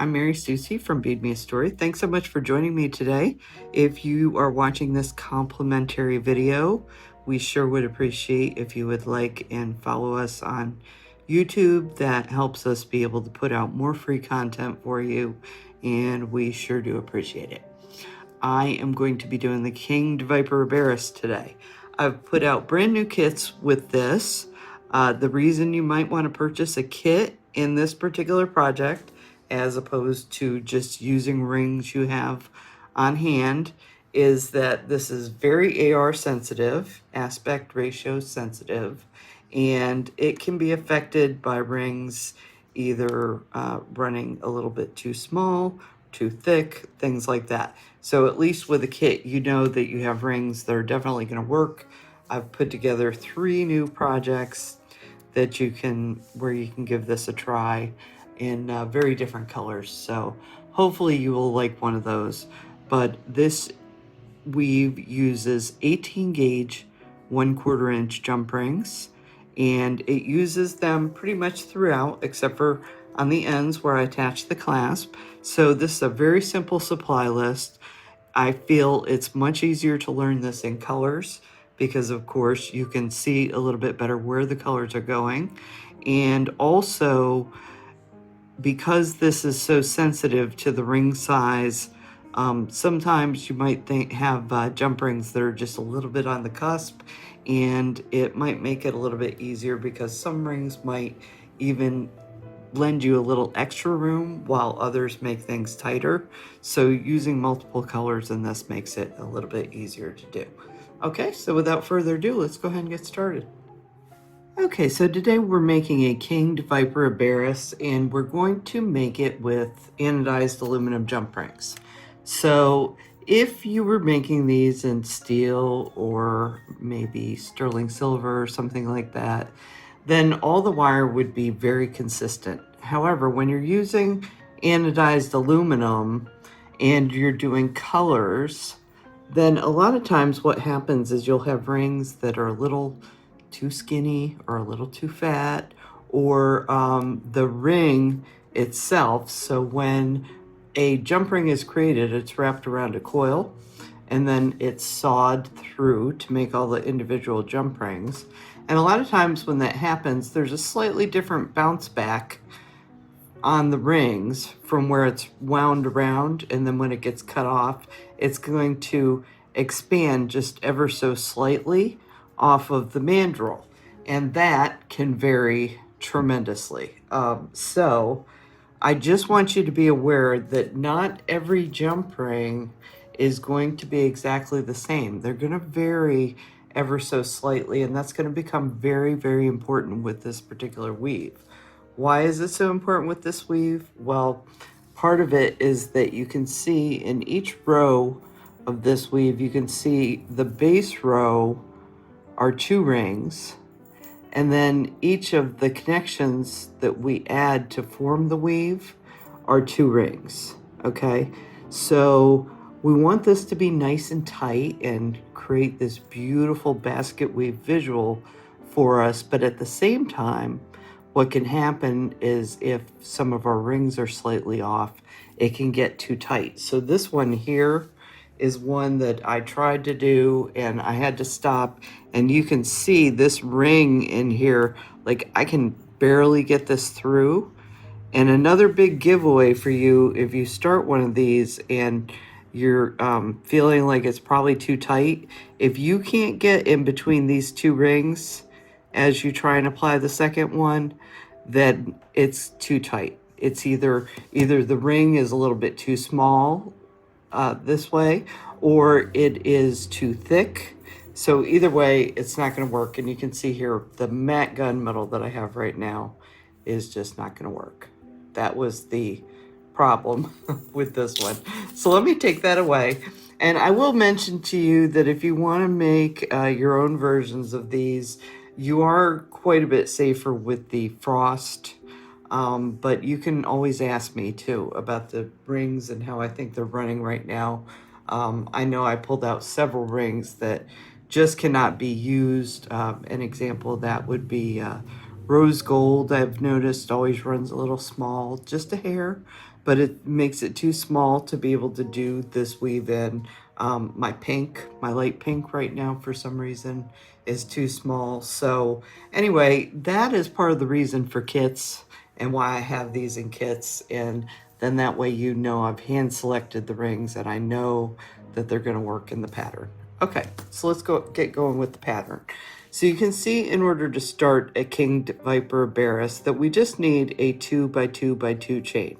I'm Mary Susie from Bead Me a Story. Thanks so much for joining me today. If you are watching this complimentary video, we sure would appreciate if you would like and follow us on YouTube. That helps us be able to put out more free content for you, and we sure do appreciate it. I am going to be doing the Kinged Vipera Berus today. I've put out brand new kits with this. The reason you might want to purchase a kit in this particular project, as opposed to just using rings you have on hand, is that this is very AR sensitive, aspect ratio sensitive, and it can be affected by rings either running a little bit too small, too thick, things like that. So at least with a kit, you know that you have rings that are definitely going to work. I've put together 3 new projects that where you can give this a try in very different colors. So hopefully you will like one of those. But this weave uses 18 gauge 1/4 inch jump rings, and it uses them pretty much throughout except for on the ends where I attach the clasp. So this is a very simple supply list. I feel it's much easier to learn this in colors because of course you can see a little bit better where the colors are going. And also because this is so sensitive to the ring size, sometimes you might have jump rings that are just a little bit on the cusp, and it might make it a little bit easier because some rings might even lend you a little extra room while others make things tighter. So using multiple colors in this makes it a little bit easier to do. Okay, so without further ado, let's go ahead and get started. Okay, so today we're making a Kinged Vipera Berus, and we're going to make it with anodized aluminum jump rings. So if you were making these in steel or maybe sterling silver or something like that, then all the wire would be very consistent. However, when you're using anodized aluminum and you're doing colors, then a lot of times what happens is you'll have rings that are a little too skinny or a little too fat, or the ring itself. So when a jump ring is created, it's wrapped around a coil and then it's sawed through to make all the individual jump rings. And a lot of times when that happens, there's a slightly different bounce back on the rings from where it's wound around, and then when it gets cut off, it's going to expand just ever so slightly off of the mandrel, and that can vary tremendously. So I just want you to be aware that not every jump ring is going to be exactly the same. They're going to vary ever so slightly, and that's going to become very, very important with this particular weave. Why is it so important with this weave? Well, part of it is that you can see in each row of this weave, you can see the base row are 2 rings, and then each of the connections that we add to form the weave are 2 rings. Okay, so we want this to be nice and tight and create this beautiful basket weave visual for us, but at the same time, what can happen is if some of our rings are slightly off, it can get too tight. So this one here is one that I tried to do and I had to stop, and you can see this ring in here, like I can barely get this through. And another big giveaway for you, if you start one of these and you're feeling like it's probably too tight, if you can't get in between these 2 rings as you try and apply the second one, then it's too tight. It's either the ring is a little bit too small this way, or it is too thick. So either way, it's not going to work. And you can see here, the matte gun metal that I have right now is just not going to work. That was the problem with this one. So let me take that away. And I will mention to you that if you want to make your own versions of these, you are quite a bit safer with the frost. But you can always ask me too about the rings and how I think they're running right now. I know I pulled out several rings that just cannot be used. An example of that would be rose gold. I've noticed always runs a little small, just a hair. but it makes it too small to be able to do this weave in. My light pink right now for some reason is too small. So anyway, that is part of the reason for kits and why I have these in kits. And then that way, you know, I've hand selected the rings and I know that they're going to work in the pattern. Okay, so let's get going with the pattern. So you can see in order to start a King Vipera Berus that we just need a 2x2x2 chain.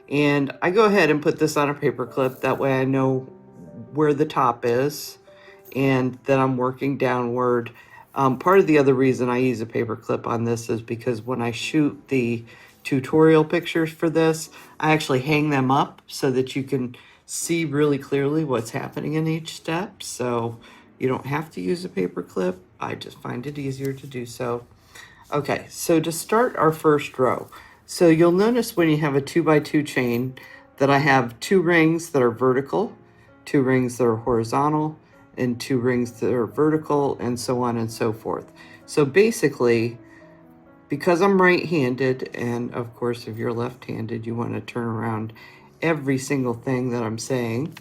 And I go ahead and put this on a paper clip. That way I know where the top is and then I'm working downward. Part of the other reason I use a paper clip on this is because when I shoot the tutorial pictures for this, I actually hang them up so that you can see really clearly what's happening in each step. So you don't have to use a paper clip. I just find it easier to do so. Okay, so to start our first row, so you'll notice when you have a 2x2 chain that I have 2 rings that are vertical, 2 rings that are horizontal, and 2 rings that are vertical, and so on and so forth. So basically, because I'm right-handed, and of course if you're left-handed, you want to turn around every single thing that I'm saying,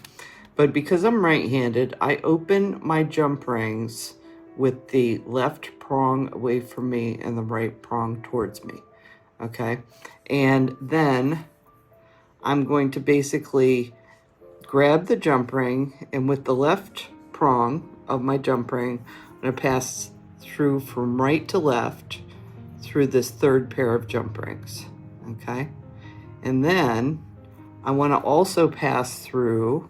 but because I'm right-handed, I open my jump rings with the left prong away from me and the right prong towards me, okay? And then I'm going to basically grab the jump ring, and with the left prong of my jump ring, I'm going to pass through from right to left through this third pair of jump rings, okay? And then I want to also pass through,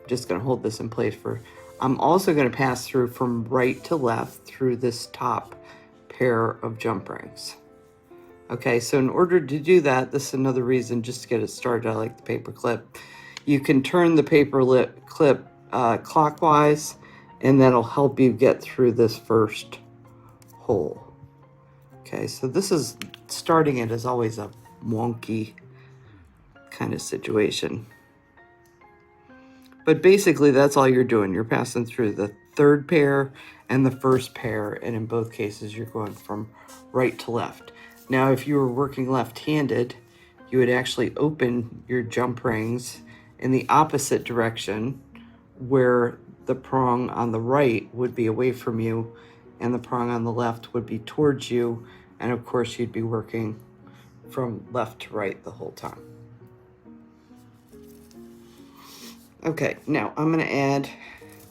just going to hold this in place for, I'm also going to pass through from right to left through this top pair of jump rings. Okay, so in order to do that, this is another reason just to get it started, I like the paper clip. You can turn the paper clip clockwise, and that'll help you get through this first hole. Okay, so this is, starting it is always a wonky kind of situation. But basically that's all you're doing. You're passing through the third pair and the first pair, and in both cases you're going from right to left. Now if you were working left-handed, you would actually open your jump rings in the opposite direction, where the prong on the right would be away from you and the prong on the left would be towards you, and of course you'd be working from left to right the whole time. Okay, now I'm going to add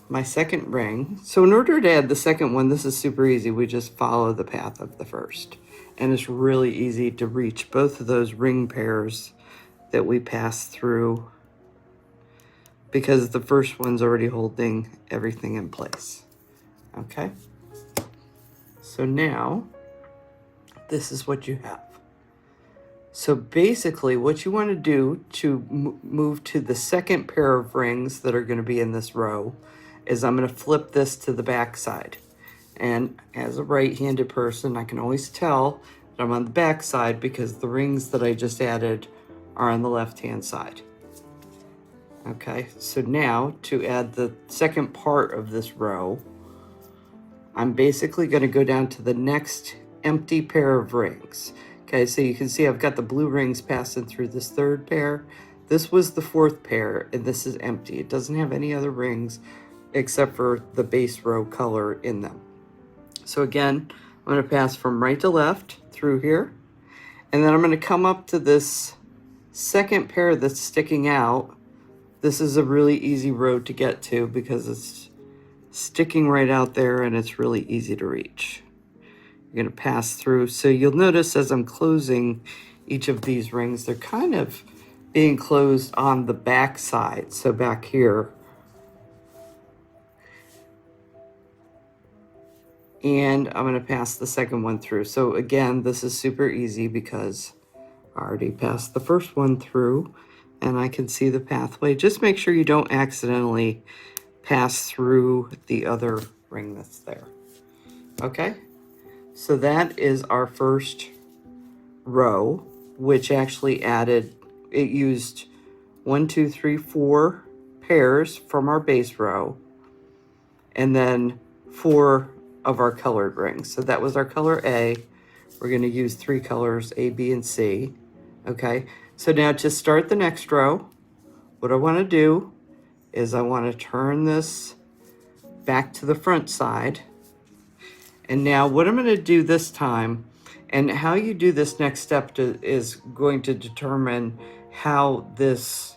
my second ring. So in order to add the second one, this is super easy. We just follow the path of the first. And it's really easy to reach both of those ring pairs that we pass through, because the first one's already holding everything in place. Okay? So now, this is what you have. So basically what you want to do to move to the second pair of rings that are going to be in this row is I'm going to flip this to the back side. And as a right-handed person, I can always tell that I'm on the back side because the rings that I just added are on the left-hand side. Okay, so now to add the second part of this row, I'm basically going to go down to the next empty pair of rings. Okay, so you can see I've got the blue rings passing through this third pair. This was the fourth pair, and this is empty. It doesn't have any other rings except for the base row color in them. So again, I'm going to pass from right to left through here, and then I'm going to come up to this second pair that's sticking out. This is a really easy row to get to because it's sticking right out there and it's really easy to reach. You're going to pass through. So you'll notice as I'm closing each of these rings, they're kind of being closed on the back side. So back here. And I'm going to pass the second one through. So again, this is super easy because I already passed the first one through and I can see the pathway. Just make sure you don't accidentally pass through the other ring that's there. Okay? So that is our first row, which actually added, it used 1, 2, 3, 4 pairs from our base row, and then 4 of our colored rings. So that was our color A. We're going to use 3 colors, A, B, and C. Okay. So now to start the next row, what I want to do is I want to turn this back to the front side. And now what I'm going to do this time, and how you do this next step is going to determine how this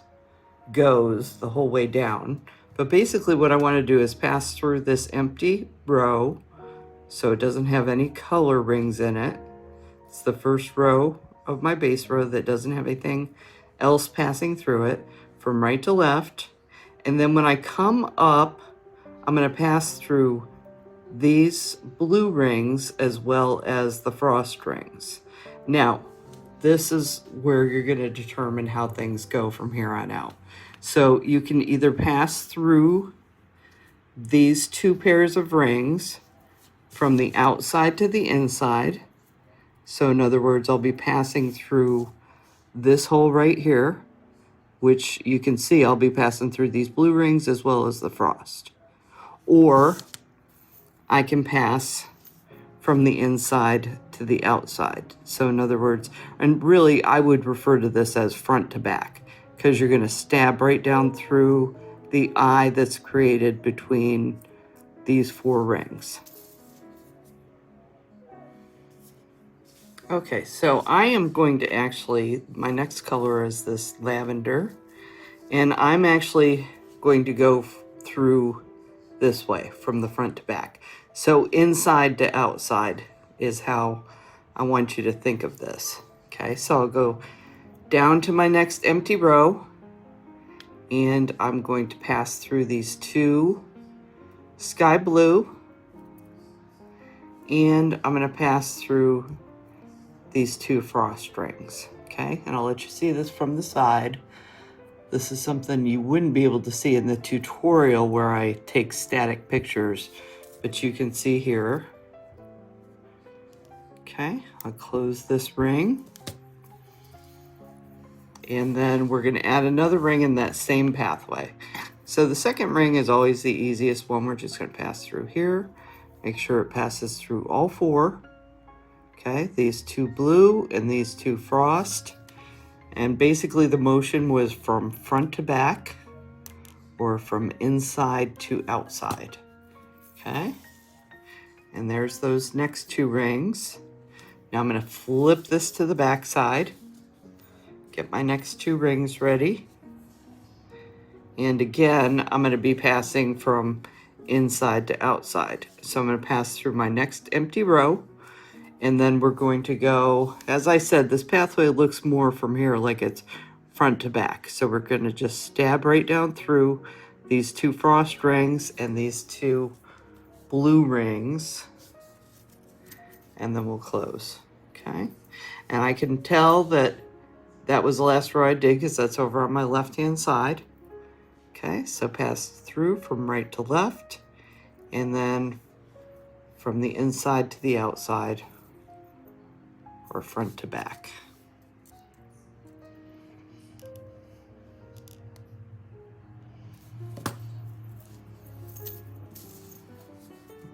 goes the whole way down. But basically what I want to do is pass through this empty row so it doesn't have any color rings in it. It's the first row of my base row that doesn't have anything else passing through it, from right to left. And then when I come up, I'm going to pass through these blue rings as well as the frost rings. Now, this is where you're going to determine how things go from here on out. So you can either pass through these two pairs of rings from the outside to the inside. So in other words, I'll be passing through this hole right here, which you can see I'll be passing through these blue rings as well as the frost. Or I can pass from the inside to the outside. So in other words, and really I would refer to this as front to back, because you're going to stab right down through the eye that's created between these four rings. Okay, so I am going to actually, my next color is this lavender, and I'm actually going to go through this way from the front to back. So inside to outside is how I want you to think of this. Okay, so I'll go down to my next empty row, and I'm going to pass through these two sky blue, and I'm going to pass through these two frost rings. Okay, and I'll let you see this from the side. This is something you wouldn't be able to see in the tutorial where I take static pictures, but you can see here. Okay, I'll close this ring. And then we're going to add another ring in that same pathway. So the second ring is always the easiest one. We're just going to pass through here. Make sure it passes through all four. Okay, these two blue and these two frost. And basically the motion was from front to back or from inside to outside. Okay, and there's those next two rings. Now I'm going to flip this to the back side. Get my next two rings ready. And again, I'm going to be passing from inside to outside. So I'm going to pass through my next empty row. And then we're going to go, as I said, this pathway looks more from here like it's front to back. So we're going to just stab right down through these two frost rings and these two blue rings. And then we'll close. Okay. And I can tell that that was the last row I did because that's over on my left-hand side. Okay, so pass through from right to left, and then from the inside to the outside, or front to back.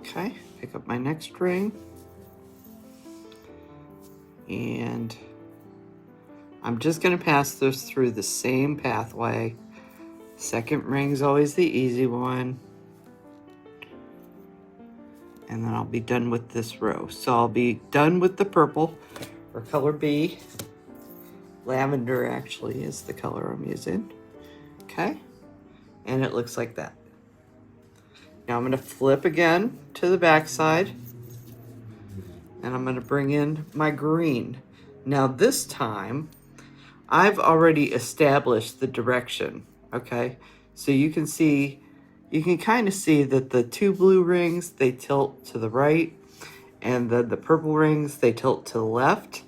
Okay, pick up my next ring, and I'm just going to pass this through the same pathway. Second ring's always the easy one. And then I'll be done with this row. So I'll be done with the purple, or color B. Lavender actually is the color I'm using. Okay, and it looks like that. Now I'm going to flip again to the back side, and I'm going to bring in my green. Now this time, I've already established the direction, okay? So you can see, you can kind of see that the two blue rings, they tilt to the right, and then the purple rings, they tilt to the left,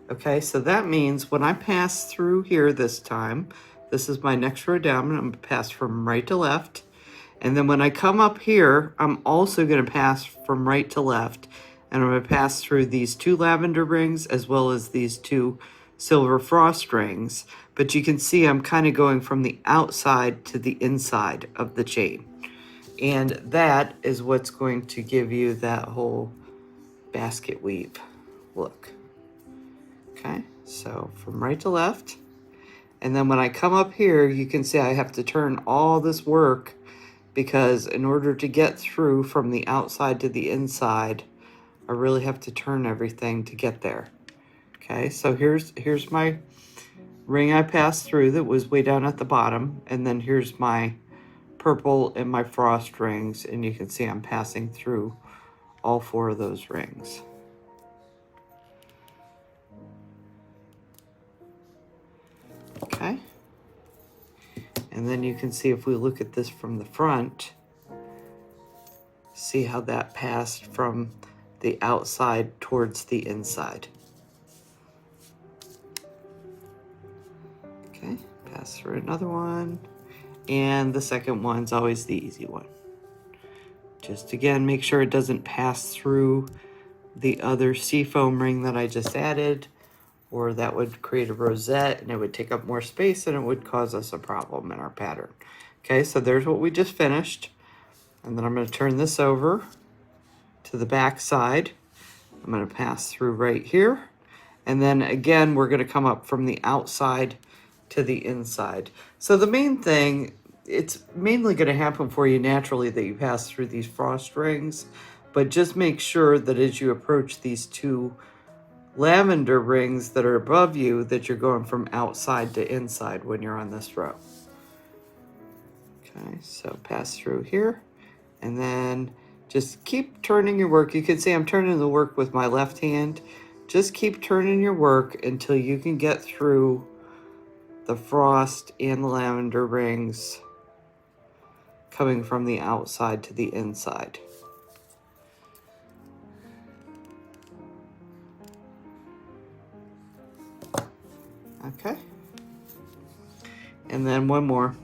okay? So that means when I pass through here this time, this is my next row down, and I'm gonna pass from right to left. And then when I come up here, I'm also gonna pass from right to left, and I'm gonna pass through these two lavender rings as well as these two silver frost rings, but you can see I'm kind of going from the outside to the inside of the chain. And that is what's going to give you that whole basket weave look. Okay, so from right to left, And then when I come up here, you can see I have to turn all this work, because in order to get through from the outside to the inside, I really have to turn everything to get there. Okay, so here's my ring I passed through that was way down at the bottom, and then here's my purple and my frost rings, and you can see I'm passing through all 4 of those rings. Okay, and then you can see, if we look at this from the front, see how that passed from the outside towards the inside. Okay, pass through another one, and the second one's always the easy one. Just again, make sure it doesn't pass through the other seafoam ring that I just added, or that would create a rosette and it would take up more space and it would cause us a problem in our pattern. Okay, so there's what we just finished. And then I'm going to turn this over to the back side. I'm going to pass through right here. And then again, we're going to come up from the outside to the inside. So the main thing, it's mainly going to happen for you naturally that you pass through these frost rings, but just make sure that as you approach these 2 lavender rings that are above you, that you're going from outside to inside when you're on this row. Okay, so pass through here, and then just keep turning your work. You can see I'm turning the work with my left hand. Just keep turning your work until you can get through the frost and the lavender rings coming from the outside to the inside. Okay, and then one more.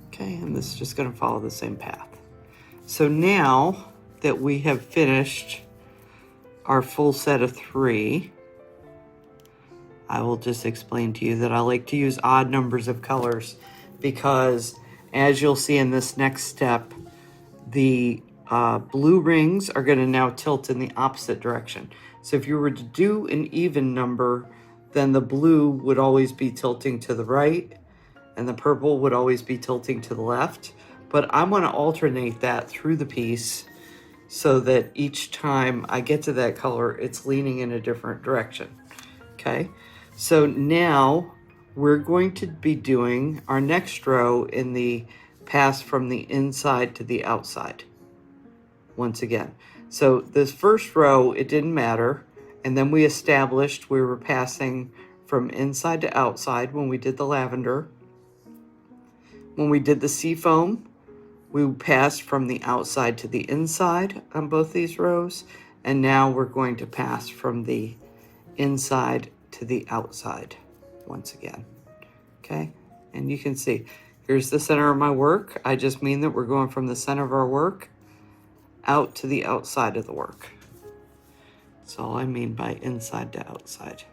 Okay, and this is just going to follow the same path. So now that we have finished our full set of 3, I will just explain to you that I like to use odd numbers of colors, because as you'll see in this next step, the blue rings are going to now tilt in the opposite direction. So if you were to do an even number, then the blue would always be tilting to the right and the purple would always be tilting to the left. But I want to alternate that through the piece so that each time I get to that color, it's leaning in a different direction. Okay, so now we're going to be doing our next row in the pass from the inside to the outside once again. So this first row, it didn't matter, and then we established we were passing from inside to outside when we did the lavender. When we did the seafoam, we passed from the outside to the inside on both these rows, and now we're going to pass from the inside to the outside once again. Okay, and you can see here's the center of my work. I just mean that we're going from the center of our work out to the outside of the work. That's all I mean by inside to outside.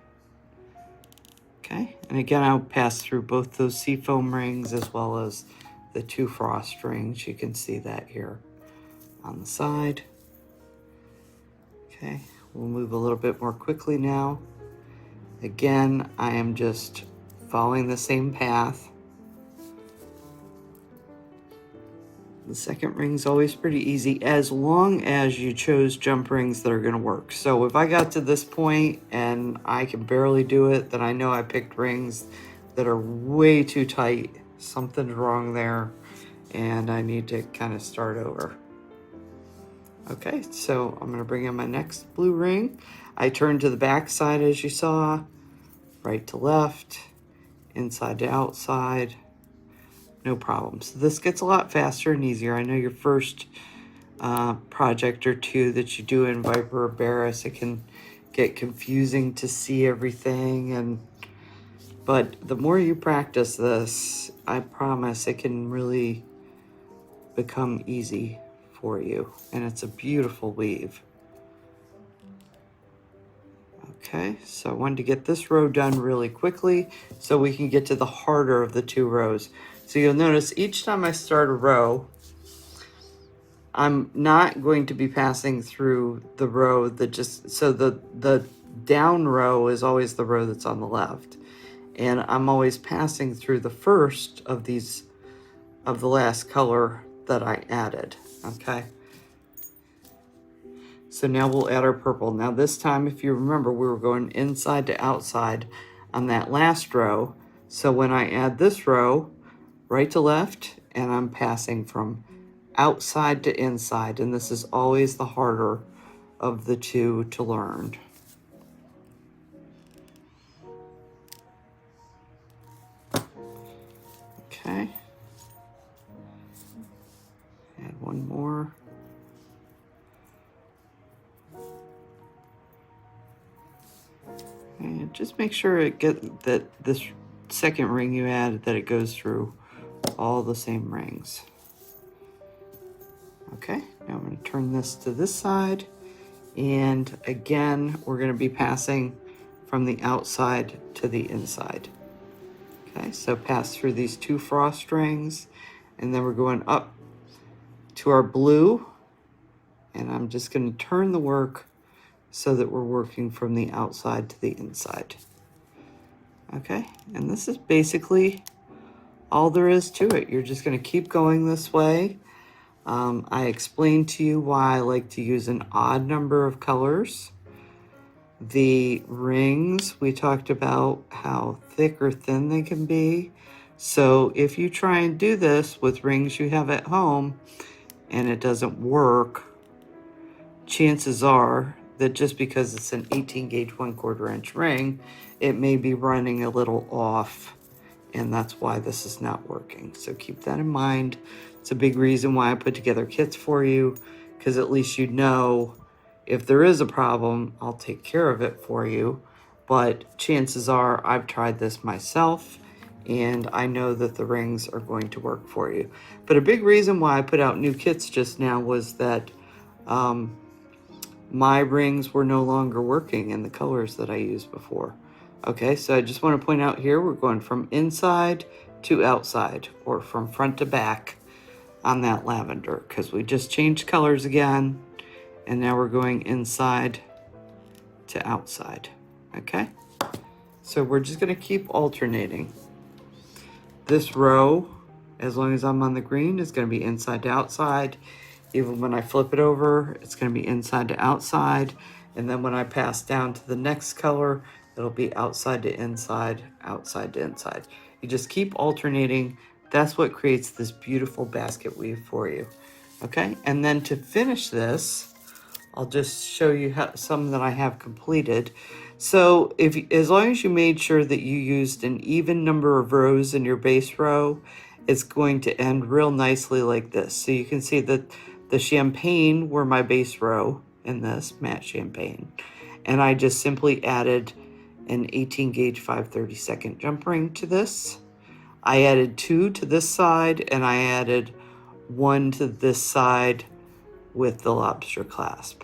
Okay, and again, I'll pass through both those seafoam rings as well as the 2 frost rings. You can see that here on the side. Okay, we'll move a little bit more quickly now. Again, I am just following the same path. The second ring's always pretty easy as long as you chose jump rings that are going to work. So if I got to this point and I can barely do it, then I know I picked rings that are way too tight. Something's wrong there and I need to kind of start over. Okay, so I'm going to bring in my next blue ring. I turn to the back side as you saw, right to left, inside to outside. No problem. So this gets a lot faster and easier. I know your first project or 2 that you do in Vipera Berus, it can get confusing to see everything, but the more you practice this, I promise it can really become easy for you, and it's a beautiful weave. Okay, so I wanted to get this row done really quickly so we can get to the harder of the 2 rows. So you'll notice each time I start a row, I'm not going to be passing through the row that just, so the down row is always the row that's on the left. And I'm always passing through the first of these, of the last color that I added, okay? So now we'll add our purple. Now this time, if you remember, we were going inside to outside on that last row. So when I add this row, right to left, and I'm passing from outside to inside, and this is always the harder of the two to learn. Okay. Add one more. And just make sure it that this second ring you add, that it goes through all the same rings. Okay, now I'm going to turn this to this side, and again we're going to be passing from the outside to the inside. Okay, so pass through these two frost rings, and then we're going up to our blue, and I'm just going to turn the work so that we're working from the outside to the inside. Okay, and this is basically all there is to it. You're just going to keep going this way. I explained to you why I like to use an odd number of colors. The rings, we talked about how thick or thin they can be. So if you try and do this with rings you have at home and it doesn't work, chances are that just because it's an 18 gauge 1/4 inch ring, it may be running a little off, and that's why this is not working. So keep that in mind. It's a big reason why I put together kits for you, because at least you know if there is a problem, I'll take care of it for you. But chances are I've tried this myself, and I know that the rings are going to work for you. But a big reason why I put out new kits just now was that my rings were no longer working in the colors that I used before. Okay, so I just want to point out here, we're going from inside to outside, or from front to back on that lavender, because we just changed colors again, and now we're going inside to outside. Okay, so we're just going to keep alternating. This row, as long as I'm on the green, is going to be inside to outside. Even when I flip it over, it's going to be inside to outside. And then when I pass down to the next color, it'll be outside to inside, outside to inside. You just keep alternating. That's what creates this beautiful basket weave for you. Okay, and then to finish this, I'll just show you some that I have completed. So as long as you made sure that you used an even number of rows in your base row, it's going to end real nicely like this. So you can see that the champagne were my base row in this matte champagne. And I just simply added an 18 gauge 5/32 jump ring to this. I added 2 to this side, and I added 1 to this side with the lobster clasp.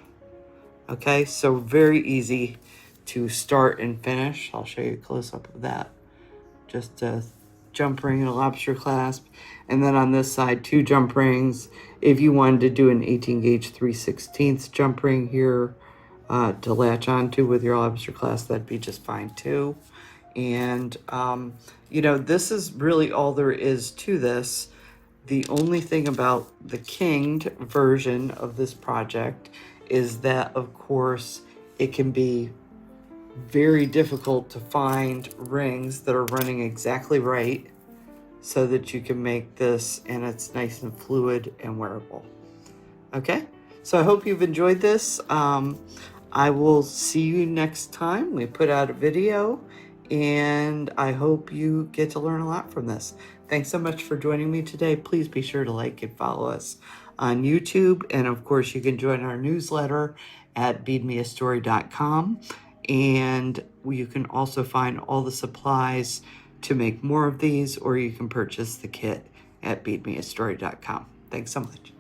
Okay, so very easy to start and finish. I'll show you a close-up of that. Just a jump ring and a lobster clasp. And then on this side, 2 jump rings. If you wanted to do an 18 gauge 3/16 jump ring here to latch onto with your lobster clasp, that'd be just fine too. And, you know, this is really all there is to this. The only thing about the kinged version of this project is that, of course, it can be very difficult to find rings that are running exactly right so that you can make this and it's nice and fluid and wearable. Okay, so I hope you've enjoyed this. I will see you next time we put out a video, and I hope you get to learn a lot from this. Thanks so much for joining me today. Please be sure to like and follow us on YouTube. And of course, you can join our newsletter at beadmeastory.com. And you can also find all the supplies to make more of these, or you can purchase the kit at beadmeastory.com. Thanks so much.